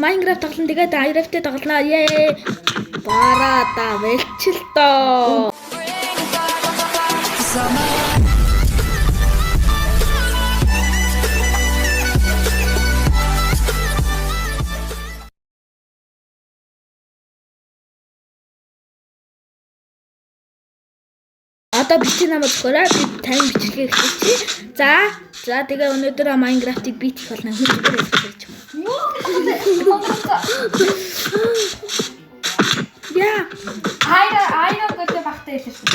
Minecraft тоглоно тэгээд Minecraft тоглоно. Яа. Барата велчлээ. Одоо бичиг намайг өгөөрэй. Би тань бичлэгээ хийчих. За тэгээ өнөөдөр Minecraft-ыг бит хийх болно. Хүчээр хэлж яа. Айра гэдэг багтаа хэлсэн.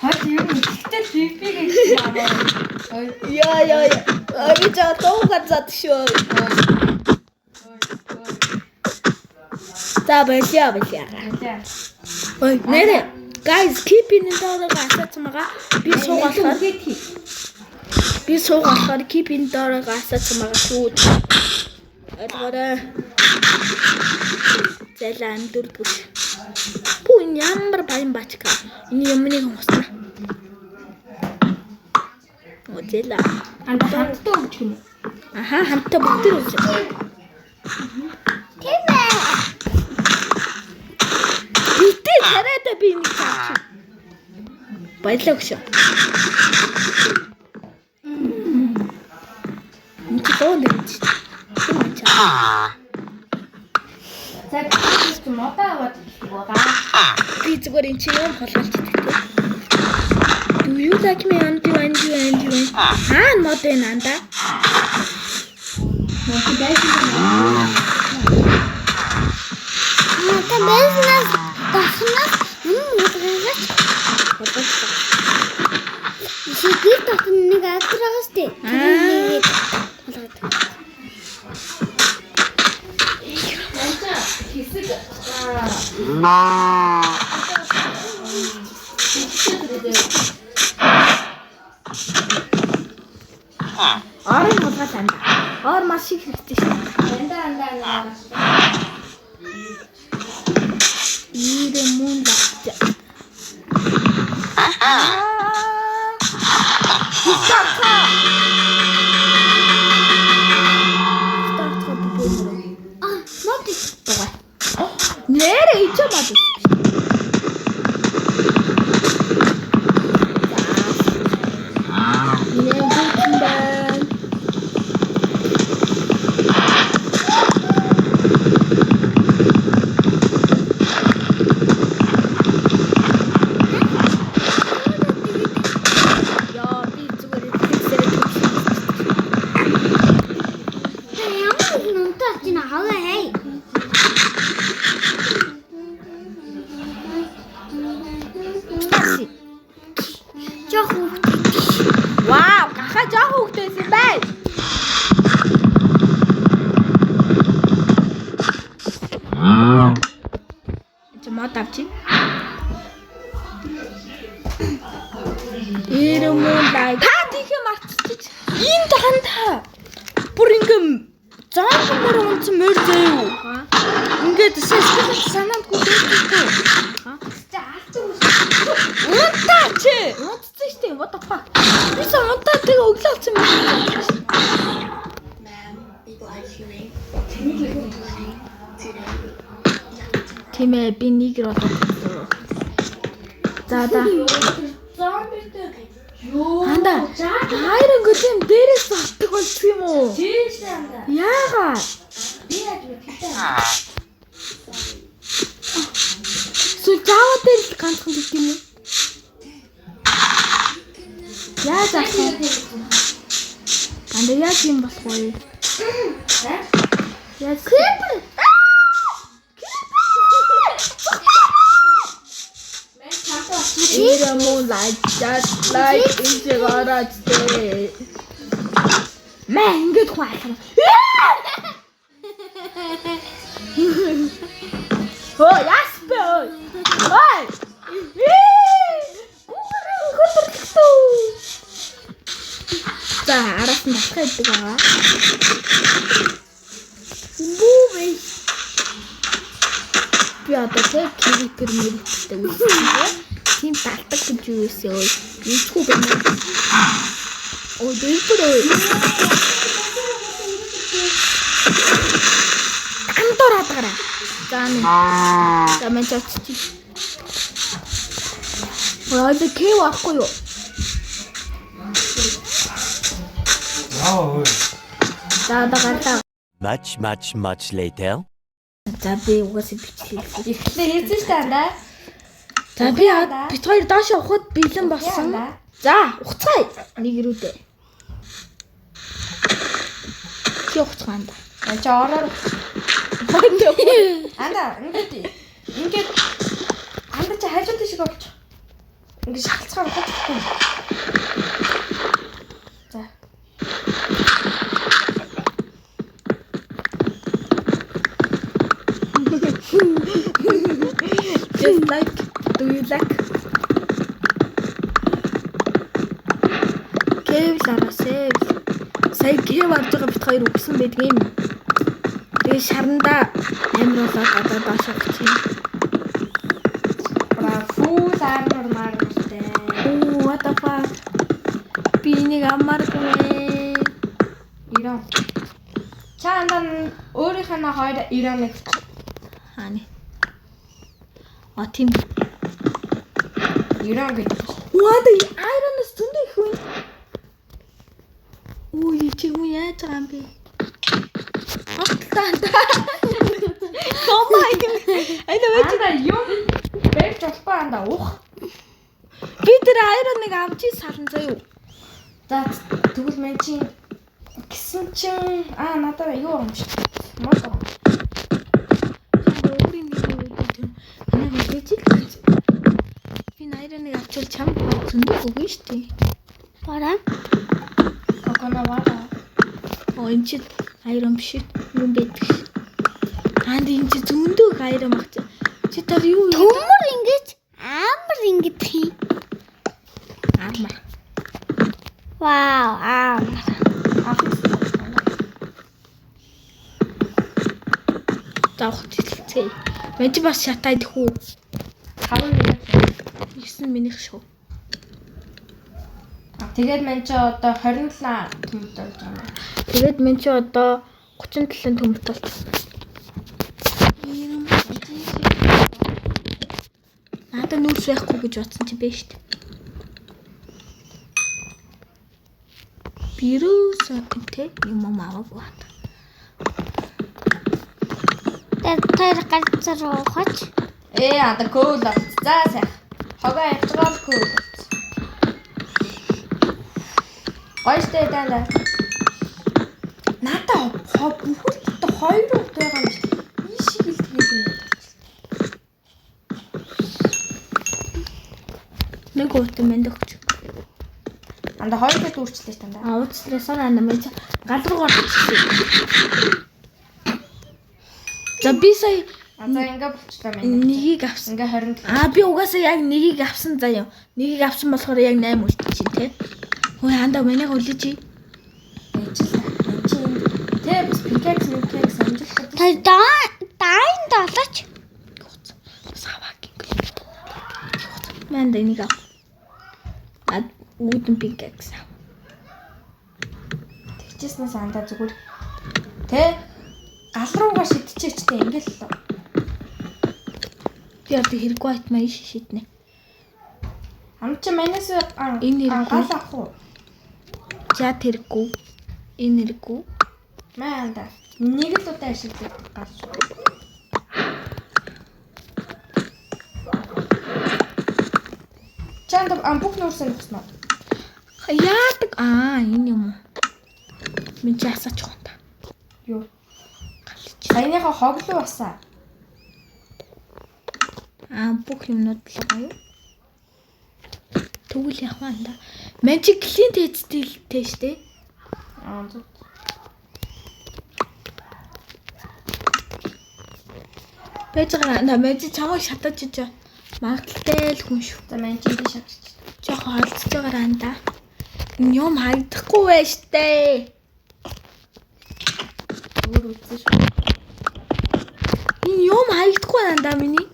Хат юу ихтэй пипи гэж байна. Яа. Би жаатуугаар зад шүү. За баяа. Ой, нэрэ. Guys, keep in the door гасаач магаа. Би суугаад keep in the door гасаач магаа шүү. Ойлгоорой. Зэлэн дурдгүй. Бүү ямар баян бачка. Энэ юмныг хосна. Одела. Хамтдаа өгч юм. Аха, хамтдаа бүгд өгч. Тэмээ. Битээ царайда би нэг таач. Баялаа өгш. Энд тоон дэж. За чи модаа аваад байгаа. Би зүгээр эн чинь юм холголж идэх. Do you like me and you? Мод энэ анда. Орон хулгай анда. Ор маш их хэрэгтэй шүү. Анда. Ире мун даа. Нэрэ ичээ мод. Вау, гахаа жоох хөвгтэйс юм байна. Мод авчи. Ирэмүүлээ. Та тийхээ марцчих. Энд дандаа. Бүр ингэм зоомор унцсан мөр зөө. Ингээд санаандгүй дээ. Унтаач. Унтсан штеп. What the fuck? Бис унтаа тэгээ өглөөцсөн юм. Тэмээ би нэг рүү. За. Анда. Хайрын гүтэн дээрээс болтго болчих юм уу? Тийш анда. Яагаад? Би яаж мэдээ. Сулжаа дээр ганцхан гэх юм уу? Яа заах. Анда яаж юм болох вэ? Яа creeper. Ира moonlight just like in the garage day. Мэн ингэж хуайлаа. Оо яспэ. Ой. За араас нь басах гэдэг байгаа. Бүүвэ. Би одоо тэг киритер мэрэгтэй үзсэн. Тийм талтаг гэж юу вэ? Юучгүй байна. Оо дэвпэр. минь. За мен чавччих. Ой, кэв авахгүй юу? Яа. За дагалаа. Much later. За би угаасаа бичлээ. Ихлээр хийсэн шүү дээ андаа. За би бит хоёр доош явахад бэлэн болсон. За ухцгаая. Нэг ирүүдээ. Чи ухцгаанда. Чи ороор андаа ингээд андаа чи хажууд шиг болчих. Ингээд шалцгаар ухахгүй. За. Just like, do you like? Кэв ларасээ. Сая кэв авч байгаа бит хоёр үгсэн байдаг юм. Тэгээ шарандаа амир болоод одоо доош явах чинь. Фул армор маргтэй. Оо, what the fuck? Би нэг амаргүй. Ирон. Чаандан өөрийнх нь хоёр ироныг Хааны. А тийм. ирон гэж. What the iron-с зөндөө их үү? Ой, чи юу яаж байгаа юм бэ? Аттаа. Комай. Андаа юм бэж болохгүй андаа ух. Би тэр iron-ыг авч сална заяа. За тэгвэл мен чи гисэн чин надад юу юм шиг. Мод. Өөрийн нэг юм тийм. Манай мэдээж л гэж. Би iron-ыг авчвал чамд зөндөө өгнө штэ. Бараа. Кокона вата. Оо энэ чи iron биш юм байдаг. Анд энэ чи зөндөө iron багч. Чи тэр юу төмөр ингэж амар ингэж хий. Амар. Вау, амар. Таах тэлцээ. Мэн чи бас шатай дэх үү? 5 минут. 9 минут шүү. Тэгээд мен чи одоо 27 төмөд болж байна. Тэгээд мен чи одоо 37 төмөрт бол. Надад нүүрс байхгүй гэж бодсон чи бэ штт. Бирүүс тэ юм аваагүй. Тэр ганцаар ухаач. Ада коол авц. За сайн. Хогоо явж байгаа л коол. Гойстэй даа. Надаа бүхэлдээ 2 удаа байгаа юм шиг. Би шиг л тэгээд. Нэг удаа мэнд өгч. Анда 2 удаа үрчлээ ч тандаа. Уучлаа санаа намайг гал руу гарчихсан. За би сая За ингээ болчлаа мен. нэгийг авсан. Ингээ 27. Би угаасаа яг нэгийг авсан заяа. Нэгийг авсан болохоор яг 8 үлдчихээн тий. Хөөе андаа манайг үлээж. Тэ бас пикекс амжилттай. Та даайн долооч. Саваа гинг. Мэн дэнийг ав. Үүдэн пикекс. Тэгчээснээс андаа зүгээр тэ гал руугаа шидчихэжтэй ингээл л. Би одоо хэрэггүй айтмаа иш шиднэ. Ам чи манайс Энэ гал авах уу? За тэргүй. Энэ хэрэггүй. Маа андаа. Нэг л удаа ашиглах гал. Чанд бүх нуурсан гэснэ. Яадаг энэ юм уу? Мен ч асаач хонта. Юу? Саяныхаа хоглоо басаа. Бүх юмнууд л гоё. Тэгвэл яг ванда. Мен чи клиент хийдтэй штэ. Зүг. Бэжгаа мен чи чамайг шатаж иж магадaltaй л хүн шүү. За мен чи би шатчих. Жохон олдсож байгаа анда. Юм хайдахгүй байж штэ. Өөр үзсэн шүү. Энэ юм хайдахгүй анда миний.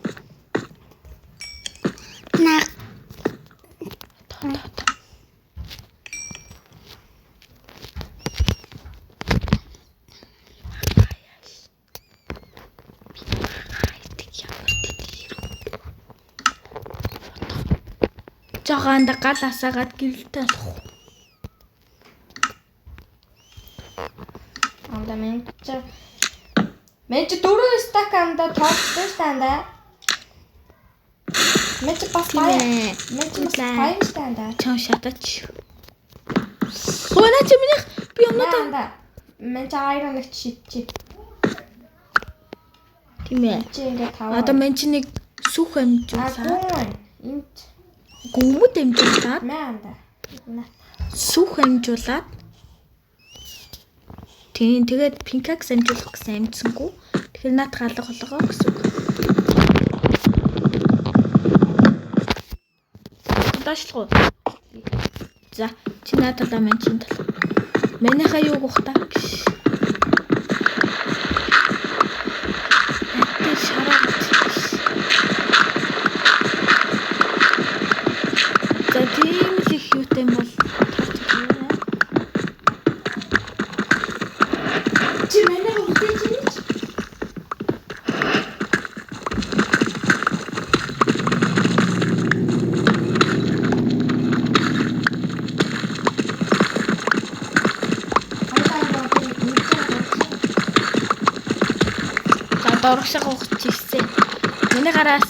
Наа. Жогоонда гал асаагаад гэрэлтэй болох. Анда мен ч 4 стак анда тоолсон станда. Мен ч бас баяа. Мен ч бас баяа станда. Чон шатач. Хөөе чи миний би өмнөд Мен ч айрон гэж шидчих. тийм ээ. Чи ингээ тав. Одоо мен чи нэг сүх амжуулаад Энд гүмэд амжуулаад манда. сүх амжуулаад тэгээд пинкакс амжуулах гэсэн амжсангүй. Тэгэхээр наад галга болгоо гэсэн үг. Даашлах уу? За, чи надад маань чин тал. Манайхаа юу гох та? За, тийм л их юутай юм бол Чи манай үлдээж байна ч. доргошоо гоохч ирсэн. Миний гараас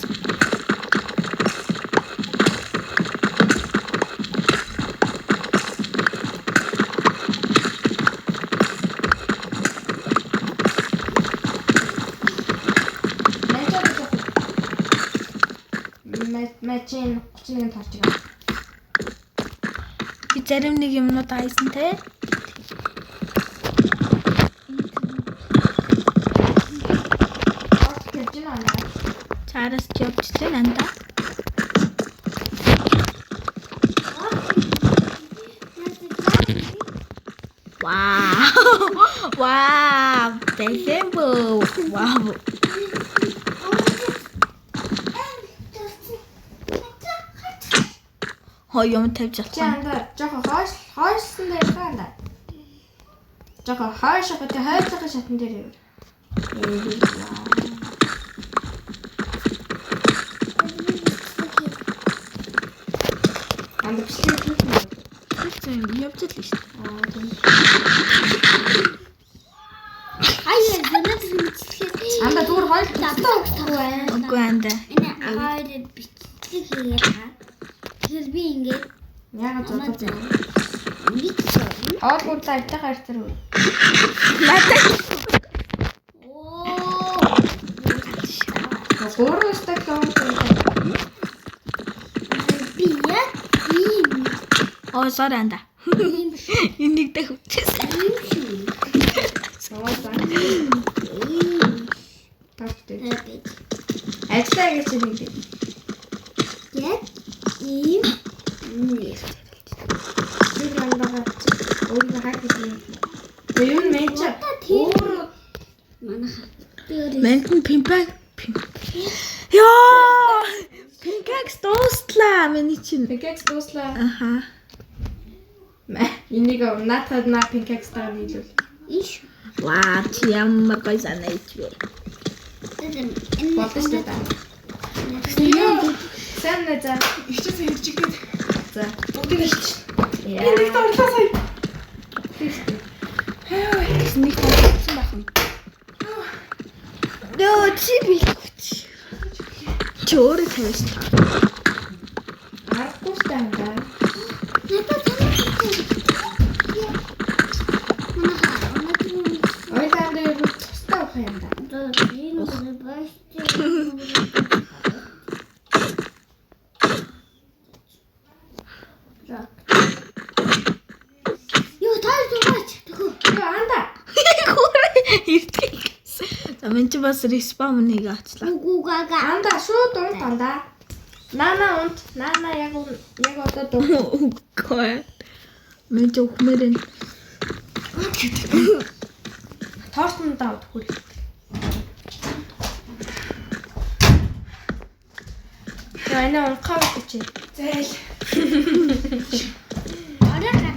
Мэчин 31 тарж байгаа. би зарим нэг юмнууд айсан те. Чараас ч явчихлаа нанда. Вау! Вау! Бэлэмбо! Вау! Хой юм тавьж Чи анда жоохон хойшлсон дээр байна. Жоохон хойшоо гэдэг хойцоо шатан дээр юу. Анда бичлэг хийх юм. явж л шүү дээ. Тийм. Аяа зэнэт бичлэгээ. Анда зүгээр хойл байна. Үгүй анда. Энэ аяа бичлэг хийгээ та. Тэгэхээр би ингээд яагаад зодоо. Ингээд Аад бүр тайтай харьцар үү. Надад оо Гурван стак юм. би яа ийм оо sorry анда. Энийг дэх үчээсэн. Ажлаа гэж хэлээ. яг ийм нэг Би андаа өөрөө хаачих юм. Юу нэж өөр манайха Ментэн пимпак. Яа! Пинкакс дуустлаа миний чинь. пикекс дуслаа. Аха. Энийг наатад на пикекс таа нийлүүл. иш Ваа, чи ямар гоё санаач вэ? энэ Болтой шүү дээ. Юу? Сэн нэ за. Ичээс хэлчихгээд За. бүгдийг хэлчих. Яа. Энийг доорлоо сая. Нэг тавьсан байх юм. Дөө чи би. Чи өөрөө тавьсан. Аргагүй шүү дээ андаа. Надад Ойлаа дээр тустай байх юм да. Юу таа дуугач. Юу андаа. Ирдэг. За мен чи бас респаун нэг ачлаа. Гугага. Андаа шууд унт андаа. Нана унт. Нана яг одоо дуу. Үгүй. Мен ч ухмэрэн. Тоортон даа хөл. Яа энэ унхаа гэж. Зайл. Араа.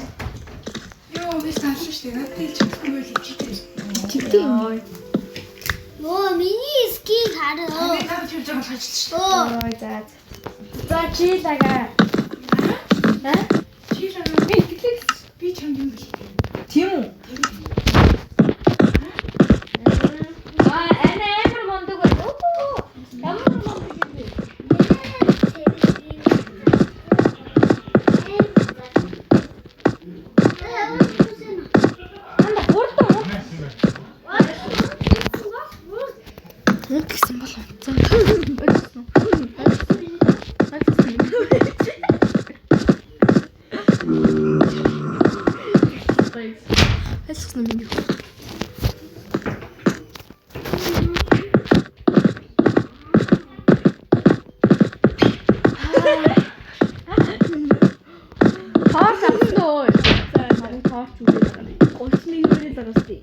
Йоо, би сансан шүү дээ. Надад хэлчихгүй байл читэй. Чигтэй юм. Оо миний скин хараа. Би надад хэлж байгаа л хажилт шүү. Оо Ой за. За чи лага. Чи л би гэлээ би чамд юм бэл. Тийм үү? Амар мондөг байна. Ямар мондөг юм бэ? Мөн гэсэн бол унтсан. Хэлсэн юм юу? Торч авсноо. Харин торч үлээ байгаа. 31 минут дараастай.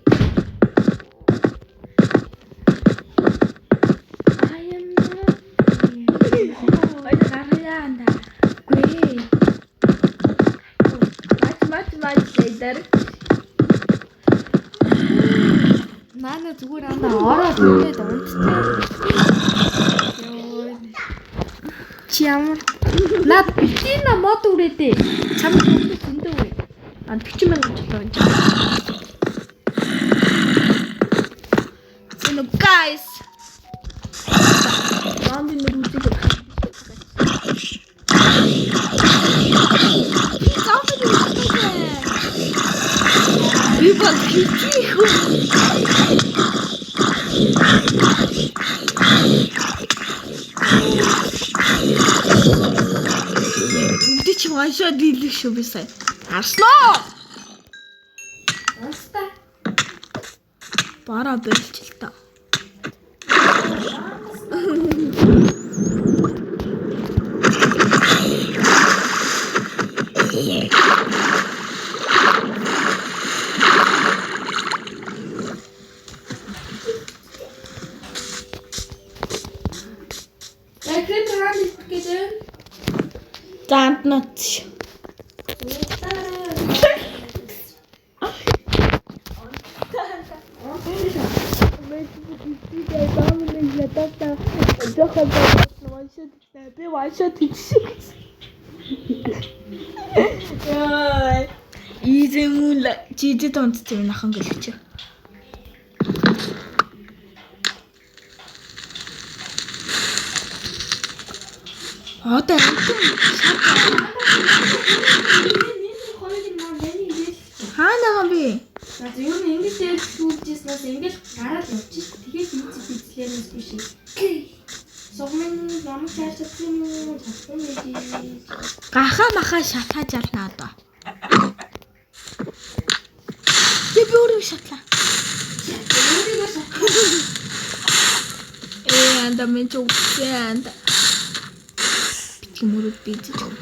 Наа зүгээр андаа ороод ирээд унтсан. Чи ямар Наад битина мод үрээдээ. Чамд бүгд зөндөө үү. 40,000 ч тоо энэ. зэнэ guys. Ромби нэр үзэж байгаа. Би бол хийх. Үгүй чи машаа дийлэх шүү би сая. Арсноо. Онцтой. Бара бэлч л та. Яагаад хаан гэдэг? Заанд ноц. Би вайшат хийсэн. Яа. Изэмүүл жижиг онцтой нахан гэлч. Одоо хаана би? За юу нэг ингэж шүүлжсэнээс ингэж гараад явчих. Тэгээд ийцлээрээс биш. Согмын ямар ч чадсан юм чадсан байж. Гахаа маха шатааж ялна одоо. Би өөрөө шатлаа. Өөрийгөө шатсан. And I'm into and битгмөрөд бийж өгөх.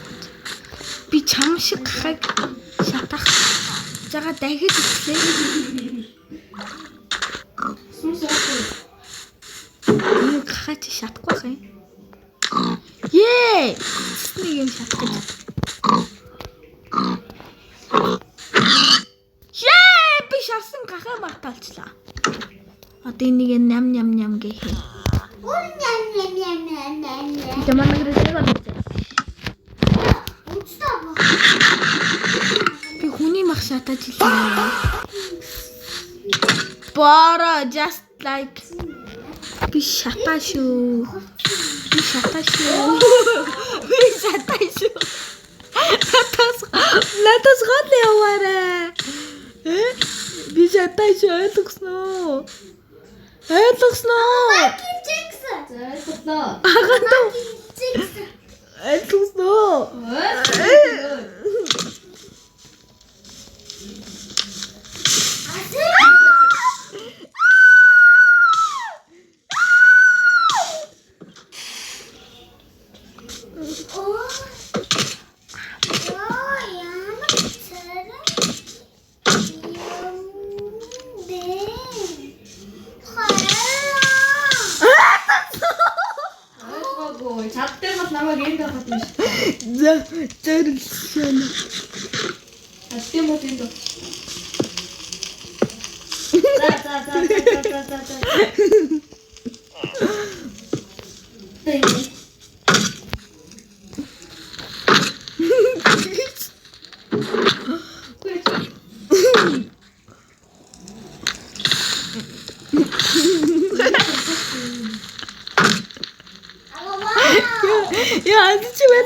Би чам шиг гахаг шатах. Жага дахиж ирлээ. Би гахаж шатахгүй байх юм. Ее! Нэг юм шатах гэж. Ее! Би шарсан гахаа марталчлаа. Одоо энийг ням гэх юм. Ямар нэг рэсэг болчих. Би хүний мах шатаж илээ. Бара just like би шатаа шүү. Надаас гол яваарэ. Би шатаа шүү ойлгосноо. Ойлгосноо. Чаддаг бол намайг энд авах юм шиг. Зэрэлсэн. Чаддаг бол энд. За.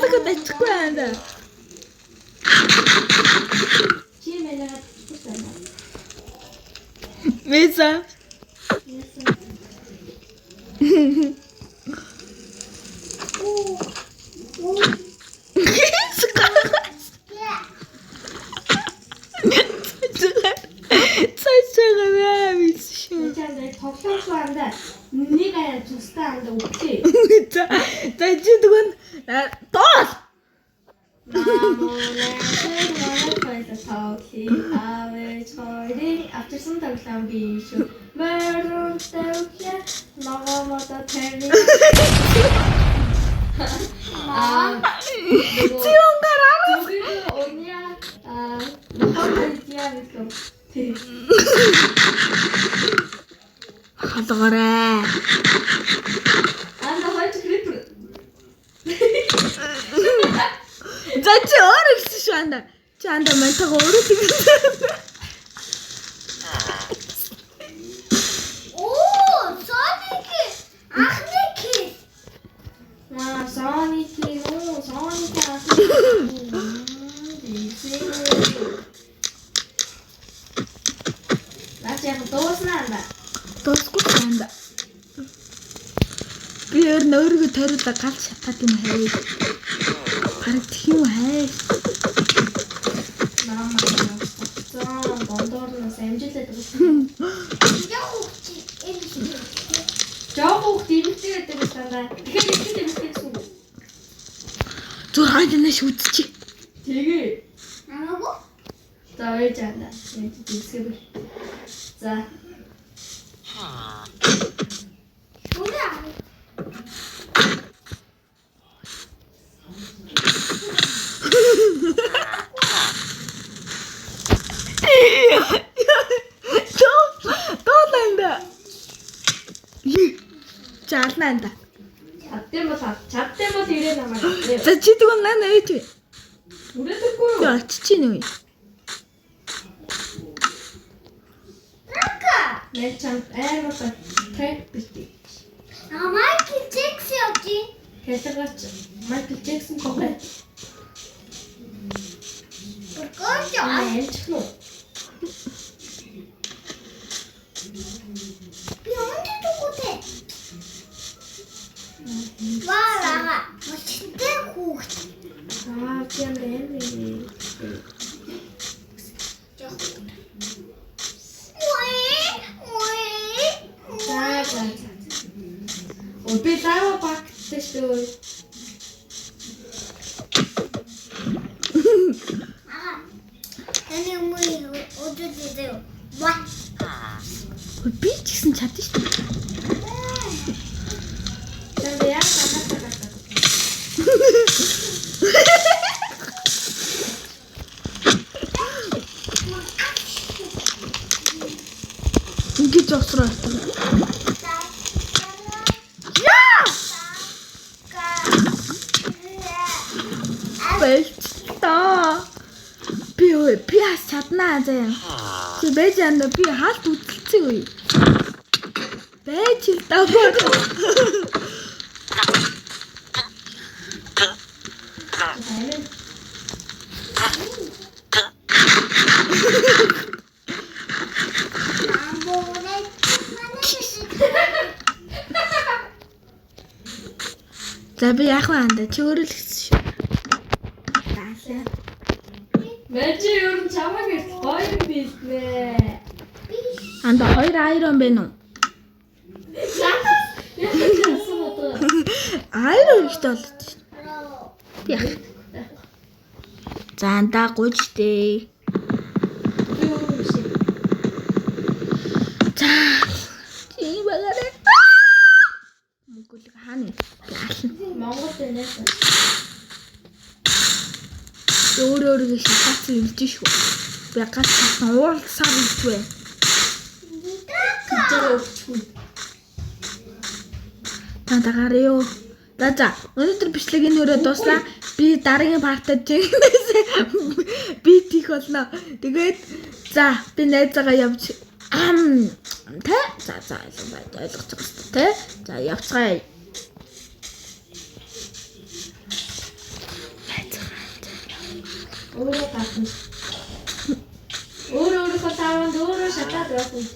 байлгад ачихгүй байна. Чи мэнэгээ тустай. Мэза. цайцгаа мисшин. Чамд тоглоомч баанда нэг аяа тустай анда үгүй. За чи тэгвэл тоол. After some тоглоом би шүү. Мөрөн тавья ногоомото тавья. Зионгараа. Оня ногоомотиа гэсэн. Халгараа. Анда хойч крипер. За чи өөрөө гэсэн шүү анда. Чи анда мантайгаа өөрөө тэгсэн. Тосгүй анда. Би өөрийгөө тойруулаа галж шатаад юм хай. Хараг тэх юм хай. Зурхай дэнэ шүтчих. Тэгээ. За ээж андаа. За. Тооланда. Чаалнанда. Чадтай бол ирээ намайг. За чи тэгвэл наа ээж вэ? Үрээдэггүй юу? Яа чи нэ вэ? Нэг чам амар трек бити. Майкл Джексон очи. Хэсэгч Майкл Джексон гоо. Гочо. Ээлжлүү. Би онтой төгөөтэй. Ваа, мочтой хүүхд. Аа, тийм дээ. Би лава багтсан шүү. Эний мөй өдөдөө. Ва. Би ч гэсэн чадсан шүү. Тэнд яа санаа. Ингэж осроо. Бэлтаа. Би хас чаднаа заяа. Чи байж анда би хаалт үтэлцээ үе. Байж л даваа. За би яах вэ анда чи өөрөө л гэсэн шүү. Даасаа. Мэж юу чамаг гоё бизнэ. Анда 2 айрон байна уу? Айрон ихтэй болчих. Би яах. За анда гуйжтэй. За. Чи багаарай. Мөнгөлөг хаана? Монгол дэнээс. Өөрөөрөө шатаацсан юмж шүү. Би гал цаасан уулсаар илтвэ. Тантагараа юу? За өнөөдөр бичлэгийн өрөө дуслаа. Би дараагийн партад жигнээс би тийх болно. Тэгээд за би найзаагаа явж тэ за ойлгож байгаа тэ. За явцгаая. Өөрөө татна. Өөрийнхөө тааванд өөрөө шатаад явах.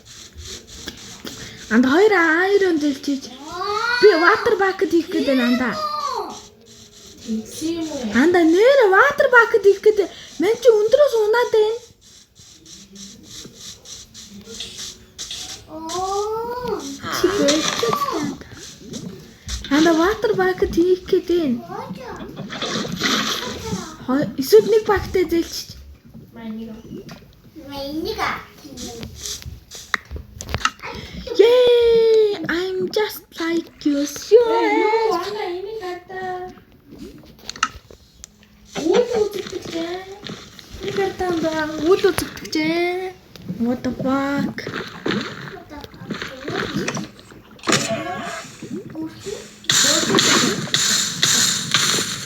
Анд 2 iron дэлчиж. Би water bucket хийх гэдэг андаа. Тэгсэн юм уу? Анда нэр water bucket хийх гэдэг. Мэн чи өндрөөс унаад байна. Анда water bucket хийх гэдэг. Эсвэл нэг bucket зээлчих. Майныг. Yay! I'm just like you. Юу ана имийг хатаа. Үйл үзэгдэж байна. Нэг артанда үл үзэгдэжээ. What the fuck?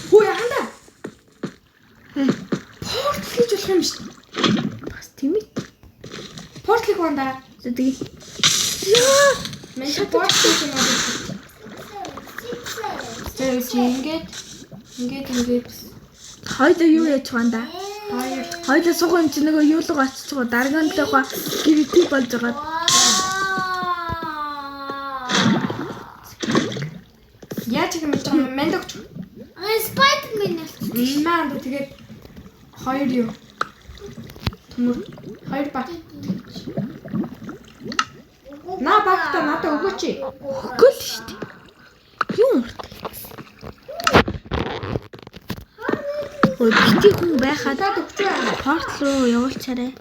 Хөөе анда. Порт хийж болох юм шүү. Бас тийм ээ. Портлыг анда. Зүтгий. Яа. Мен порт хийж юм аа. Тэгэж ингээд Хоёлоо юу яаж чаанда? Хоёлоо суух юм чи нөгөө юу л очиж байгаа. Даргаанд л байгаа. Гэрэтий болж байгаа. яаж юм бэ? Манд өгч. Spider-Man Манд тэгээд хоёр юу? Төмөр хоёр баг. На багта надад өгөөч. Өгөөл шүү дээ. Юу юм бэ? Ой бити хүн байхад Надад өгч байна. портал руу явуулчаарай.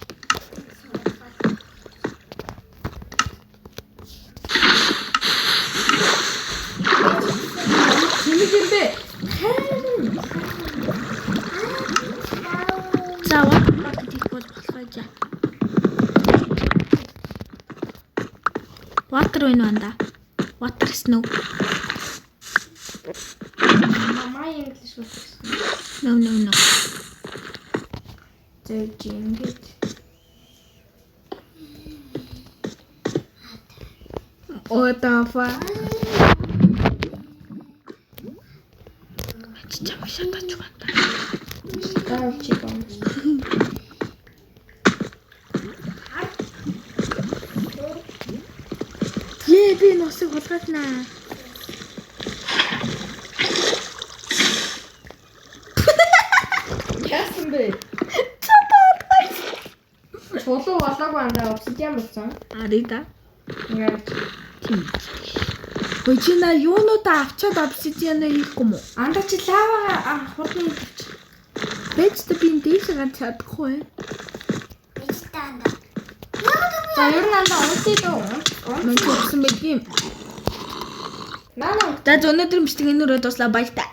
Тэмэг юм бэ? За water bucket хийх бол болохоо жаа. Water вэ нанда? Water snow. Мамаа English үү? No. Тэгэж ингээд. What the fuck? Чичаа шатаач байна. Гавч юм. Би носыг хулгайлнаа. Яасан бэ? Чулуу болоогүй андаа obsidian болсон. Арида. Ингээд Тийм. Ой чи на юунуудаа авчаад obsidian хийхгүй юм уу? андаа чи лаваа хурдны авч. Бэжтэй би энэ дээш ганц чадахгүй. За ер нь андаа унтыг дөө. Мөн ч өгсөн байдгийн. Наа. За өнөөдөр мичдэг энэ өрөө дуслаа баяр та.